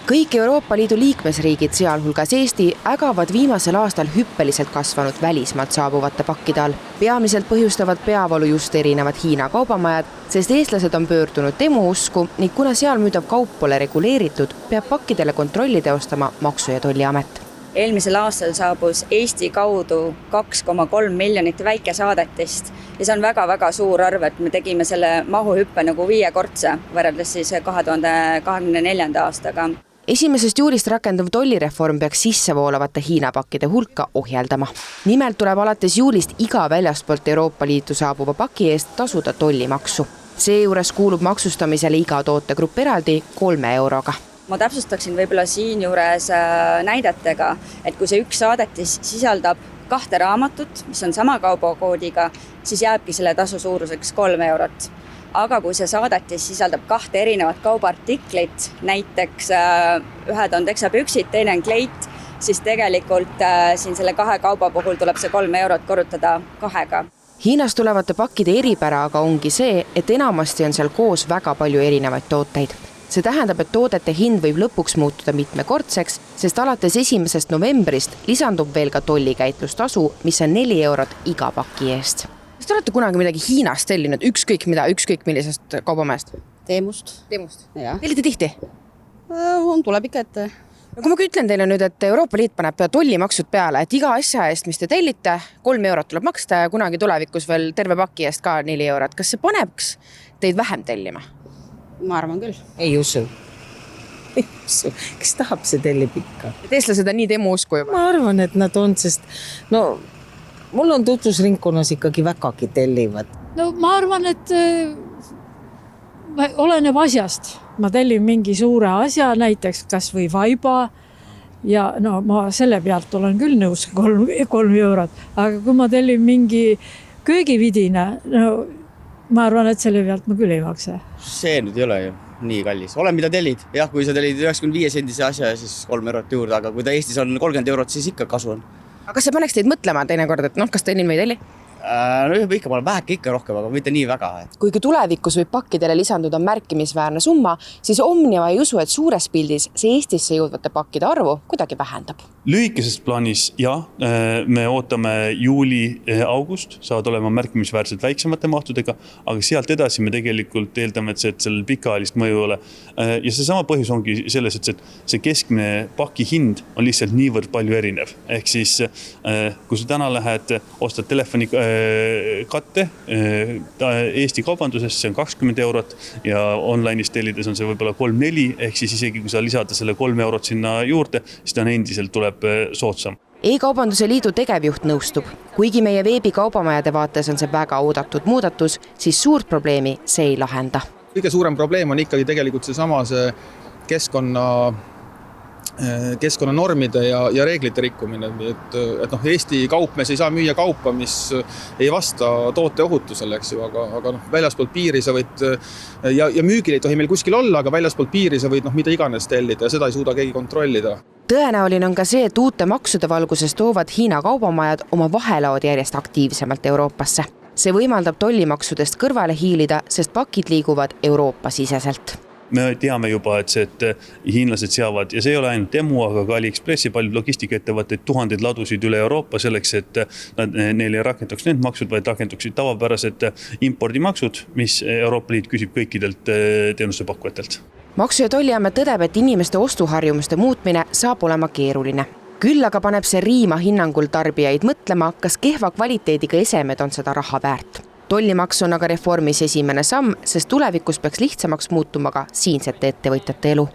Kõik Euroopa Liidu liikmesriigid, sealhulgas Eesti, ägavad viimasel aastal hüppeliselt kasvanud välismaalt saabuvate pakkide all. Peamiselt põhjustavad peavalu just erinevad Hiina kaubamajad, sest eestlased on pöördunud demousku ning kuna seal müüdav kaup pole reguleeritud, peab pakkidele kontrolli teostama Maksu- ja Tolliamet. Eelmisel aastal saabus Eesti kaudu 2,3 miljonit väikesaadetist ja see on väga-väga suur arv, et me tegime selle mahuhüppe nagu 5-kordse võrreldes siis 2024. aastaga. 1. juulist rakenduv tollireform peaks sissevoolavate Hiina pakkide hulka ohjeldama. Nimelt tuleb alates juulist iga väljastpoolt Euroopa Liitu saabuva paki eest tasuda tollimaksu. Seejuures kuulub maksustamisele iga tootegrupp eraldi 3 euroga. Ma täpsustaksin võib-olla siin juures näidetega, et kui see üks saadetis sisaldab 2 raamatut, mis on sama kaubakoodiga, siis jääbki selle tasu suuruseks 3 eurot. Aga kui see saadetis sisaldab 2 erinevat kaubaartiklit, näiteks ühed on teksapüksid, teine on kleit, siis tegelikult siin selle 2 kauba puhul tuleb see 3 eurot korrutada 2-ga. Hiinast tulevate pakkide eripära aga ongi see, et enamasti on seal koos väga palju erinevaid tooteid. See tähendab, et toodete hind võib lõpuks muutuda mitmekordseks, sest alates 1. novembrist lisandub veel ka tollikäitlustasu, mis on 4 eurot iga paki eest. Kas te olete kunagi midagi Hiinast tellinud, ükskõik millisest kaubamajast? Teemust. Tellite tihti? Tuleb ikka ette. Kui ma ütlen teile nüüd, et Euroopa Liit paneb tollimaksud peale, et iga asja eest, mis te tellite, 3 eurot tuleb maksta ja kunagi tulevikus veel terve paki eest ka 4 eurot. Kas see paneks teid vähem tellima? Ma arvan küll. Ei usu. Kes tahab see tellib ikka? Eestlased on nii demousku juba. Ma arvan, et nad on, sest mul on tutvusringkonnas ikkagi vägagi tellivad. Ma arvan, et oleneb asjast. Ma tellin mingi suure asja, näiteks kas või vaiba ja ma selle pealt olen küll nõus 3 eurot. Aga kui ma tellin mingi köögividina, ma arvan, et selle pealt ma küll ei maksa. See nüüd ei ole ju nii kallis. Ole mida tellid. Jah, kui sa tellid 95 sendise asja, siis 3 eurot juurde, aga kui ta Eestis on 30 eurot, siis ikka kasu on. Aga kas see paneks teid mõtlema teinekord, et kas tellin või ei telli? Ikka ma olen väheke ikka rohkem, aga mitte nii väga. Kuigi tulevikus võib pakkidele lisanduda märkimisväärne summa, siis Omniva ei usu, et suures pildis see Eestisse jõudvate pakkide arvu kuidagi vähendab. Lühikeses plaanis me ootame juuli-august, saavad olema märkimisväärselt väiksemate mahtudega, aga sealt edasi me tegelikult eeldame, et sellel pikaajalist mõju ei ole. Ja see sama põhjus ongi selles, et see keskmine paki hind on lihtsalt niivõrd palju erinev. Ehk siis, kui sa täna lähed, ostad telefoni katte Eesti kaubanduses, see on 20 eurot ja online'is tellides on see võib-olla 3-4, ehk siis isegi kui sa lisada selle 3 eurot sinna juurde, siis ta on endiselt tuleb soodsam. E-kaubanduse liidu tegevjuht nõustub. Kuigi meie veebikaubamajade vaates on see väga oodatud muudatus, siis suurt probleemi see ei lahenda. Kõige suurem probleem on ikkagi tegelikult see keskkonnanormide ja reeglite rikkumine. Et Eesti kaupmees ei saa müüa kaupa, mis ei vasta toote ohutusele, eks ju, aga väljaspoolt piiri sa võid, ja müügil ei tohi meil kuskil olla, aga väljaspoolt piiri sa võid mida iganes tellida ja seda ei suuda keegi kontrollida. Tõenäoline on ka see, et uute maksude valguses toovad Hiina kaubamajad oma vahelaod järjest aktiivsemalt Euroopasse. See võimaldab tollimaksudest kõrvale hiilida, sest pakid liiguvad Euroopa-siseselt. Me teame juba, et hiinlased seavad, ja see ei ole ainult Temu, aga ka AliExpressi paljud logistikaettevõtteid 1000 ladusid üle Euroopa selleks, et neil ei rakenduks need maksud, vaid rakenduksid tavapärased impordimaksud, mis Euroopa Liit küsib kõikidelt teenusepakkujatelt. Maksu- ja Tolliamet tõdeb, et inimeste ostuharjumuste muutmine saab olema keeruline. Küll aga paneb see riima hinnangul tarbijaid mõtlema, kas kehva kvaliteediga esemed on seda raha väärt. Tollimaks on aga reformis esimene samm, sest tulevikus peaks lihtsamaks muutuma ka siinsete ettevõtjate elu.